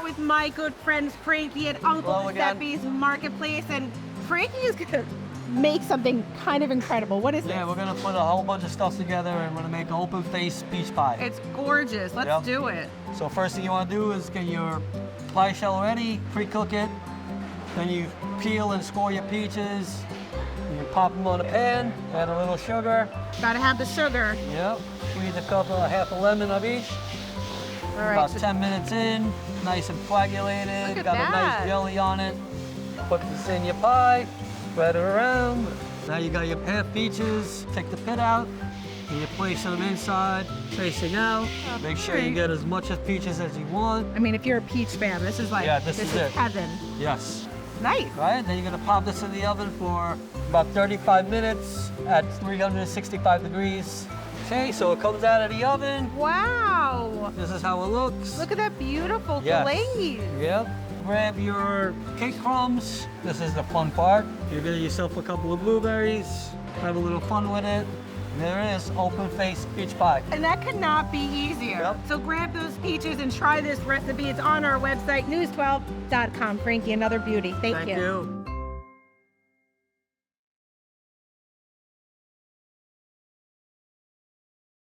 with my good friend Franky at Uncle Giuseppe's Marketplace, and Franky is gonna make something kind of incredible. What is this? Yeah, we're gonna put a whole bunch of stuff together and we're gonna make an open face peach pie. It's gorgeous. Let's do it. So first thing you want to do is get your pie shell ready, pre-cook it. Then you peel and score your peaches. You pop them on a pan, add a little sugar. Gotta have the sugar. Yep. Squeeze half a lemon of each. All right. About 10 minutes in, nice and coagulated. Look at Got that. a nice jelly on it. Put this in your pie, spread it around. Now you got your half peaches. Take the pit out, and you place them inside, facing out. Make sure you get as much of peaches as you want. I mean, if you're a peach fan, this is like this is it. Heaven. Yes. Nice. Right, then you're gonna pop this in the oven for about 35 minutes at 365 degrees. Okay, so it comes out of the oven. Wow. This is how it looks. Look at that beautiful glaze. Yep. Grab your cake crumbs. This is the fun part. You're gonna get yourself a couple of blueberries. Have a little fun with it. There it is, open face peach pie. And that could not be easier. Yep. So grab those peaches and try this recipe. It's on our website, news12.com. Franky, another beauty. Thank you. Thank you.